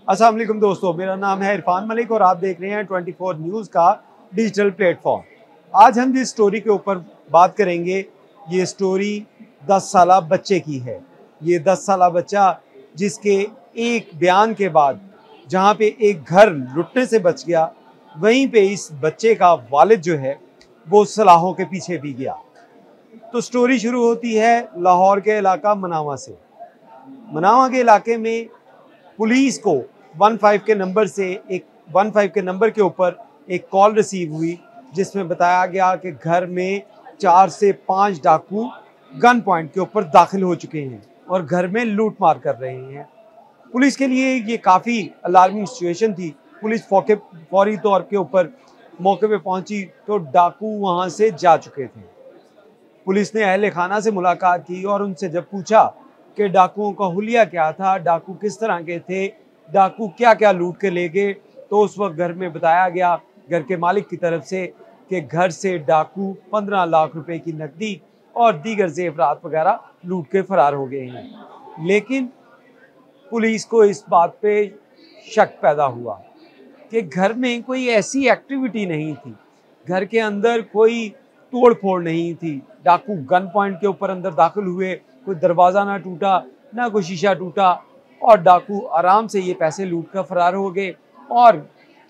अस्सलाम वालेकुम दोस्तों, मेरा नाम है इरफान मलिक और आप देख रहे हैं 24 न्यूज़ का डिजिटल प्लेटफॉर्म। आज हम जिस स्टोरी के ऊपर बात करेंगे, ये स्टोरी 10 साला बच्चे की है। ये 10 साला बच्चा जिसके एक बयान के बाद जहाँ पे एक घर लुटने से बच गया, वहीं पे इस बच्चे का वालिद जो है वो सलाहों के पीछे भी गया। तो स्टोरी शुरू होती है लाहौर के इलाका मनावा से। मनावा के इलाके में पुलिस को 15 के नंबर से 15 के नंबर के ऊपर एक कॉल रिसीव हुई, जिसमें बताया गया कि घर में 4 से 5 डाकू गन पॉइंट के ऊपर दाखिल हो चुके हैं और घर में लूट मार कर रहे हैं। पुलिस के लिए ये काफ़ी अलार्मिंग सिचुएशन थी। पुलिस फौरी तौर के ऊपर मौके पे पहुंची तो डाकू वहां से जा चुके थे। पुलिस ने अहले खाना से मुलाकात की और उनसे जब पूछा कि डाकुओं का हुलिया क्या था, डाकू किस तरह के थे, डाकू क्या क्या लूट के ले गए, तो उस वक्त घर में बताया गया घर के मालिक की तरफ से कि घर से डाकू 15 लाख रुपए की नकदी और दीगर जेवरात वगैरह लूट के फरार हो गए हैं। लेकिन पुलिस को इस बात पे शक पैदा हुआ कि घर में कोई ऐसी एक्टिविटी नहीं थी, घर के अंदर कोई तोड़ फोड़ नहीं थी। डाकू गन पॉइंट के ऊपर अंदर दाखिल हुए, कोई दरवाज़ा ना टूटा ना कोई शीशा टूटा और डाकू आराम से ये पैसे लूट कर फरार हो गए और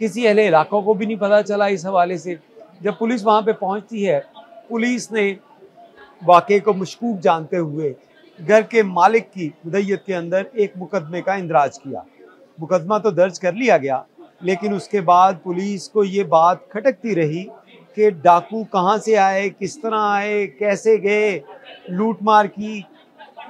किसी अहले इलाकों को भी नहीं पता चला। इस हवाले से जब पुलिस वहाँ पे पहुँचती है, पुलिस ने वाक़े को मशकूक जानते हुए घर के मालिक की मुद्दत के अंदर एक मुकदमे का इंदराज किया। मुकदमा तो दर्ज कर लिया गया, लेकिन उसके बाद पुलिस को ये बात खटकती रही कि डाकू कहाँ से आए, किस तरह आए, कैसे गए, लूट मार की,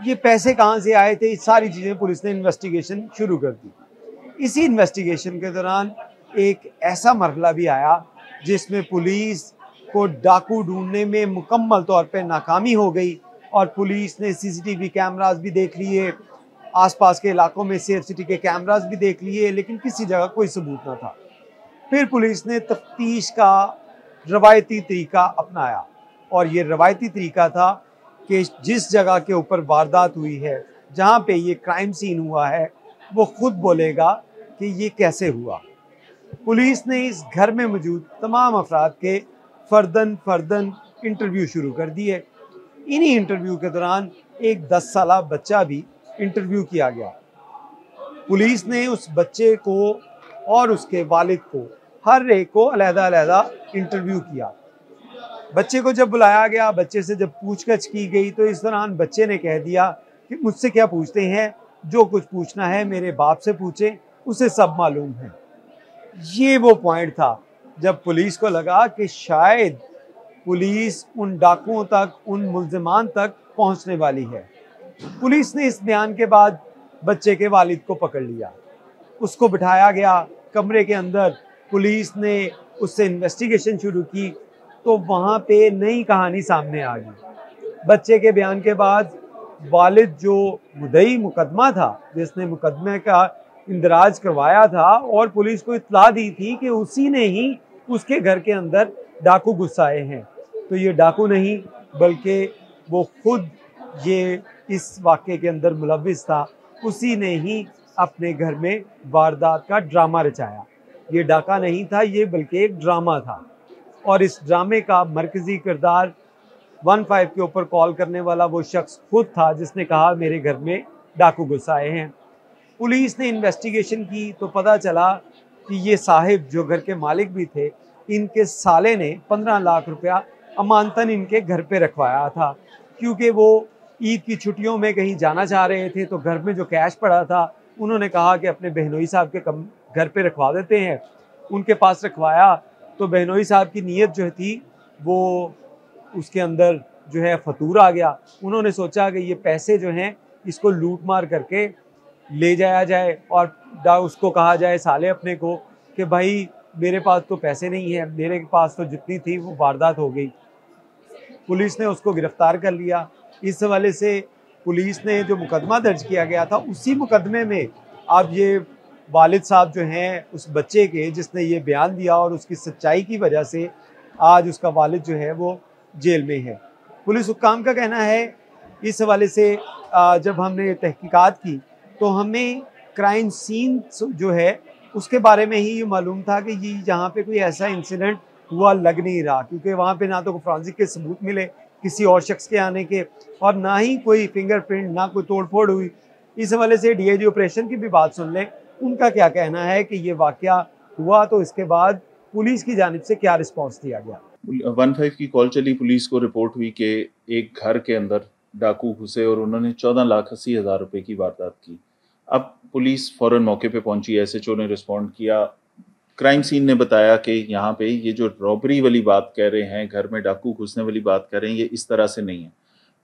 ये पैसे कहाँ से आए थे, सारी चीज़ें पुलिस ने इन्वेस्टिगेशन शुरू कर दी। इसी इन्वेस्टिगेशन के दौरान एक ऐसा मरहला भी आया जिसमें पुलिस को डाकू ढूंढने में मुकम्मल तौर पे नाकामी हो गई और पुलिस ने सीसीटीवी कैमरास भी देख लिए, आसपास के इलाकों में सेफ सिटी के कैमरास भी देख लिए, लेकिन किसी जगह कोई सबूत ना था। फिर पुलिस ने तफ्तीश का रवायती तरीका अपनाया और ये रवायती तरीका था कि जिस जगह के ऊपर वारदात हुई है, जहाँ पे ये क्राइम सीन हुआ है, वो खुद बोलेगा कि ये कैसे हुआ। पुलिस ने इस घर में मौजूद तमाम अफराद के फर्दन इंटरव्यू शुरू कर दिए। इन्हीं इंटरव्यू के दौरान एक 10 साला बच्चा भी इंटरव्यू किया गया। पुलिस ने उस बच्चे को और उसके वालिद को हर एक को अलहदा इंटरव्यू किया। बच्चे को जब बुलाया गया, बच्चे से जब पूछताछ की गई, तो इस दौरान बच्चे ने कह दिया कि मुझसे क्या पूछते हैं, जो कुछ पूछना है मेरे बाप से पूछें, उसे सब मालूम है। ये वो पॉइंट था जब पुलिस को लगा कि शायद पुलिस उन डाकुओं तक, उन मुल्जिमान तक पहुंचने वाली है। पुलिस ने इस बयान के बाद बच्चे के वालिद को पकड़ लिया, उसको बिठाया गया कमरे के अंदर। पुलिस ने उससे इन्वेस्टिगेशन शुरू की तो वहाँ पे नई कहानी सामने आ गई। बच्चे के बयान के बाद वालिद जो मुद्दई मुकदमा था, जिसने मुकदमे का इंदराज करवाया था और पुलिस को इत्तला दी थी कि उसी ने ही उसके घर के अंदर डाकू घुस आए हैं, तो ये डाकू नहीं बल्कि वो खुद ये इस वाक़े के अंदर मुलव्विस था। उसी ने ही अपने घर में वारदात का ड्रामा रचाया। ये डाका नहीं था, ये बल्कि एक ड्रामा था और इस ड्रामे का मरकज़ी किरदार 15 के ऊपर कॉल करने वाला वो शख्स खुद था, जिसने कहा मेरे घर में डाकू घुस आए हैं। पुलिस ने इन्वेस्टिगेशन की तो पता चला कि ये साहिब जो घर के मालिक भी थे, इनके साले ने 15 लाख रुपया अमानतन इनके घर पे रखवाया था, क्योंकि वो ईद की छुट्टियों में कहीं जाना चाह रहे थे। तो घर में जो कैश पड़ा था, उन्होंने कहा कि अपने बहनोई साहब के घर पे रखवा देते हैं। उनके पास रखवाया तो बहनोई साहब की नीयत जो थी वो उसके अंदर जो है फतूर आ गया। उन्होंने सोचा कि ये पैसे जो हैं इसको लूट मार करके ले जाया जाए और उसको कहा जाए साले अपने को कि भाई मेरे पास तो पैसे नहीं है, मेरे पास तो जितनी थी वो वारदात हो गई। पुलिस ने उसको गिरफ्तार कर लिया। इस हवाले से पुलिस ने जो मुकदमा दर्ज किया गया था, उसी मुकदमे में अब ये वालिद साहब जो हैं उस बच्चे के, जिसने ये बयान दिया और उसकी सच्चाई की वजह से आज उसका वालिद जो है वो जेल में है। पुलिस हुक्काम का कहना है इस हवाले से जब हमने तहकीकात की तो हमें क्राइम सीन जो है उसके बारे में ही ये मालूम था कि ये यहाँ पे कोई ऐसा इंसिडेंट हुआ लग नहीं रहा, क्योंकि वहाँ पे ना तो फोरेंसिक के सबूत मिले किसी और शख्स के आने के, और ना ही कोई फिंगरप्रिंट, ना कोई तोड़फोड़ हुई। इस हवाले से डीआईजी ऑपरेशन की भी बात सुन लें, उनका क्या कहना है कि ये वाकया हुआ तो इसके बाद पुलिस की जानिब से क्या रिस्पॉन्स दिया गया। 15 की कॉल चली, पुलिस को रिपोर्ट हुई कि एक घर के अंदर डाकू घुसे और उन्होंने 14,80,000 रुपए की वारदात की। अब पुलिस फौरन मौके पे पहुंची, एसएचओ ने रिस्पॉन्ड किया। क्राइम सीन ने बताया कि यहाँ पे ये जो रॉबरी वाली बात कह रहे हैं, घर में डाकू घुसने वाली बात कह रहे हैं, ये इस तरह से नहीं है।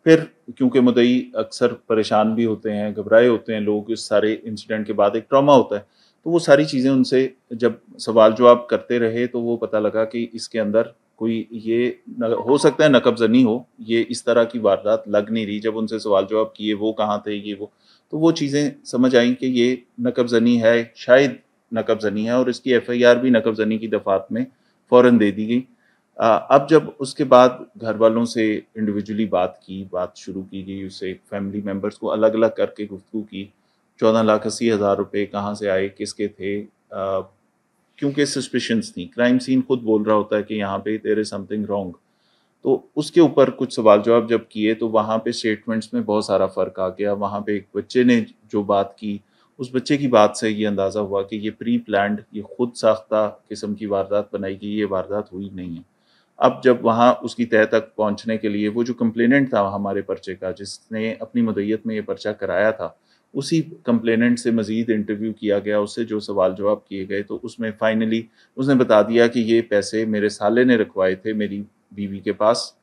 फिर क्योंकि मुद्दई अक्सर परेशान भी होते हैं, घबराए होते हैं लोग, इस सारे इंसिडेंट के बाद एक ट्रॉमा होता है, तो वो सारी चीज़ें उनसे जब सवाल जवाब करते रहे तो वो पता लगा कि इसके अंदर कोई ये हो सकता है नकबजनी हो, ये इस तरह की वारदात लग नहीं रही। जब उनसे सवाल जवाब किए वो कहाँ थे, ये तो वो चीज़ें समझ आई कि ये नकबजनी है, शायद नकबजनी है, और इसकी एफआईआर भी नकबजनी की दफात में फ़ौरन दे दी गई। अब जब उसके बाद घर वालों से इंडिविजुअली बात शुरू की गई, उससे फैमिली मेम्बर्स को अलग अलग करके गुफ्तगू की। 14,80,000 रुपये कहाँ से आए, किसके थे, क्योंकि सस्पिशंस थी। क्राइम सीन खुद बोल रहा होता है कि यहाँ पे देयर इज समथिंग रॉन्ग, तो उसके ऊपर कुछ सवाल जवाब जब किए तो वहाँ पे स्टेटमेंट्स में बहुत सारा फ़र्क आ गया। वहाँ पे एक बच्चे ने जो बात की, उस बच्चे की बात से ये अंदाज़ा हुआ कि ये प्री प्लान्ड, ये खुद साख्ता किस्म की वारदात बनाई गई, ये वारदात हुई नहीं है। अब जब वहाँ उसकी तह तक पहुँचने के लिए वो जो कंप्लेनेंट था हमारे पर्चे का, जिसने अपनी मुद्दईयत में ये पर्चा कराया था, उसी कंप्लेनेंट से मज़ीद इंटरव्यू किया गया, उससे जो सवाल जवाब किए गए, तो उसमें फाइनली उसने बता दिया कि ये पैसे मेरे साले ने रखवाए थे मेरी बीवी के पास,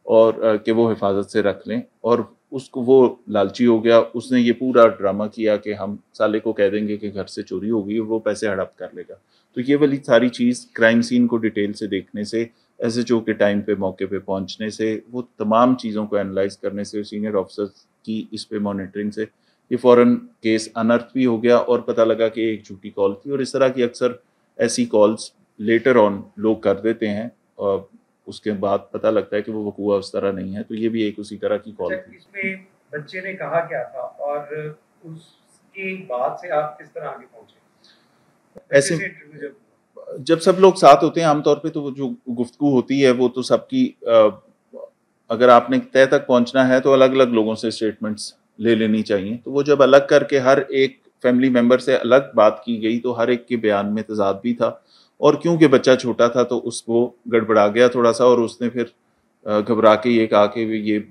और कि वो हिफाजत से रख लें, और उसको वो लालची हो गया। उसने ये पूरा ड्रामा किया कि हम साले को कह देंगे कि घर से चोरी हो गई और वो पैसे हड़प कर लेगा। तो ये वाली सारी चीज़ क्राइम सीन को डिटेल से देखने से, एसएचओ के टाइम पे मौके पे पहुंचने से, वो तमाम चीज़ों को एनालाइज करने से, सीनियर ऑफिसर्स की इस पे मॉनिटरिंग से ये फ़ौरन केस अनर्थ भी हो गया और पता लगा कि एक झूठी कॉल थी। और इस तरह की अक्सर ऐसी कॉल्स लेटर ऑन लोग कर देते हैं और उसके बाद पता लगता है कि वो वकूआ उस तरह नहीं है। तो ये भी एक उसी तरह की कॉल थी। इसमें बच्चे ने कहा क्या था और उसके बाद से आप किस तरह आगे पहुंचे? ऐसे जब सब लोग साथ होते हैं आमतौर पे तो वो जो गुफ्तगू होती है वो तो सबकी, अगर आपने तय तक पहुंचना है तो अलग अलग लोगों से स्टेटमेंट्स ले लेनी चाहिए। तो वो जब अलग करके हर एक फैमिली मेंबर से अलग बात की गई तो हर एक के बयान में तजाद भी था, और क्योंकि बच्चा छोटा था तो उसको गड़बड़ा गया थोड़ा सा, और उसने फिर घबरा के ये कहा कि ये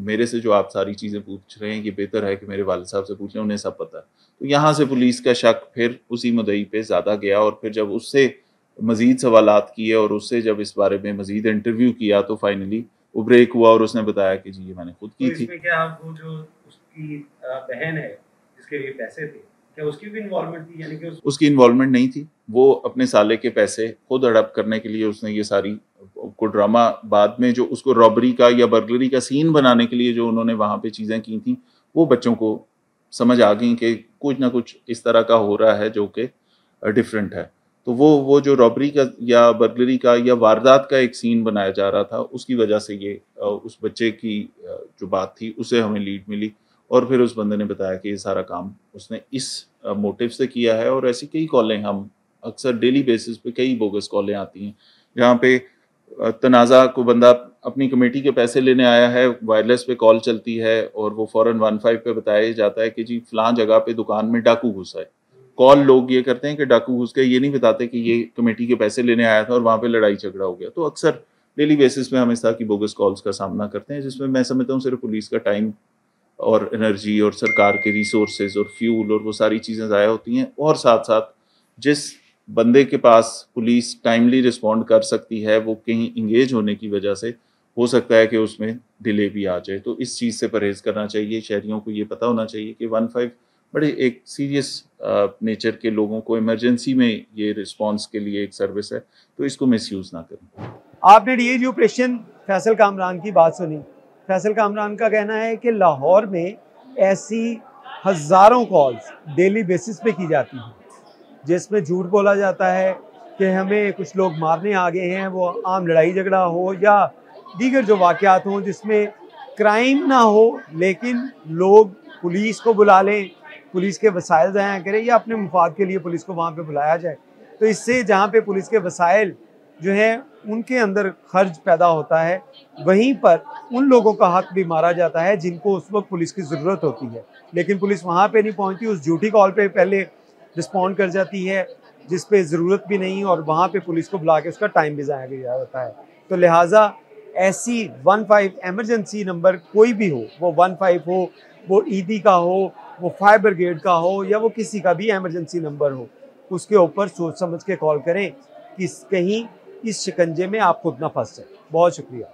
मेरे से जो आप सारी चीज़ें पूछ रहे हैं ये बेहतर है कि मेरे वालिद साहब से पूछ लें, उन्हें सब पता है। तो यहाँ से पुलिस का शक फिर उसी मुद्दई पे ज़्यादा गया, और फिर जब उससे मज़ीद सवालात किए और उससे जब इस बारे में मज़ीद इंटरव्यू किया तो फाइनली वो ब्रेक हुआ और उसने बताया कि जी ये मैंने खुद की थी। क्या वो जो उसकी बहन है जिसके लिए पैसे थे, क्या उसकी भी इन्वॉल्वमेंट थी? यानी कि उसकी इन्वॉल्वमेंट नहीं थी। वो अपने साले के पैसे खुद हड़प करने के लिए उसने ये सारी को ड्रामा, बाद में जो उसको रॉबरी का या बर्गलरी का सीन बनाने के लिए जो उन्होंने वहाँ पे चीज़ें की थी, वो बच्चों को समझ आ गई कि कुछ ना कुछ इस तरह का हो रहा है जो कि डिफरेंट है। तो वो जो रॉबरी का या बर्गलरी का या वारदात का एक सीन बनाया जा रहा था, उसकी वजह से ये उस बच्चे की जो बात थी उसे हमें लीड मिली, और फिर उस बंदे ने बताया कि ये सारा काम उसने इस मोटिव से किया है। और ऐसी कई कॉलें हम अक्सर डेली बेसिस पे कई बोगस कॉलें आती हैं जहाँ पे तनाज़ा को बंदा अपनी कमेटी के पैसे लेने आया है, वायरलेस पे कॉल चलती है और वो फ़ौरन 15 पे बताया जाता है कि जी फ़लाँ जगह पे दुकान में डाकू घुसा है। कॉल लोग ये करते हैं कि डाकू घुस गए, ये नहीं बताते कि ये कमेटी के पैसे लेने आया था और वहाँ पे लड़ाई झगड़ा हो गया। तो अक्सर डेली बेसिस पे हम इस तरह की बोगस कॉल्स का सामना करते हैं, जिसमें मैं समझता हूँ सिर्फ पुलिस का टाइम और एनर्जी और सरकार के रिसोर्सेज और फ्यूल और वो सारी चीज़ें ज़ाया होती हैं, और साथ साथ जिस बंदे के पास पुलिस टाइमली रिस्पॉन्ड कर सकती है वो कहीं इंगेज होने की वजह से हो सकता है कि उसमें डिले भी आ जाए। तो इस चीज़ से परहेज़ करना चाहिए। शहरियों को ये पता होना चाहिए कि 15 बड़े एक सीरियस नेचर के लोगों को इमरजेंसी में ये रिस्पॉन्स के लिए एक सर्विस है, तो इसको मिसयूज़ ना करें। आपने डीआईजी ऑपरेशन फैसल कामरान की बात सुनी। फैसल कामरान का कहना है कि लाहौर में ऐसी हज़ारों कॉल्स डेली बेसिस पे की जाती हैं जिसमें झूठ बोला जाता है कि हमें कुछ लोग मारने आ गए हैं, वो आम लड़ाई झगड़ा हो या दीगर जो वाक़यात हों जिसमें क्राइम ना हो लेकिन लोग पुलिस को बुला लें पुलिस के वसाइल ज़ाया करें या अपने मुफाद के लिए पुलिस को वहाँ पे बुलाया जाए। तो इससे जहाँ पे पुलिस के वसाइल जो है उनके अंदर खर्च पैदा होता है, वहीं पर उन लोगों का हक भी मारा जाता है जिनको उस वक्त पुलिस की ज़रूरत होती है, लेकिन पुलिस वहाँ पे नहीं पहुँचती, उस झूठी कॉल पे पहले रिस्पॉन्ड कर जाती है जिस पे ज़रूरत भी नहीं, और वहाँ पे पुलिस को बुला के उसका टाइम भी ज़ाया किया जाता है। तो लिहाजा ऐसी 15 एमरजेंसी नंबर कोई भी हो, वो 15 हो, वो ईदी का हो, वो फायर ब्रिगेड का हो, या वो किसी का भी एमरजेंसी नंबर हो, उसके ऊपर सोच समझ के कॉल करें कि कहीं इस शिकंजे में आप खुद ना फंस जाए। बहुत शुक्रिया।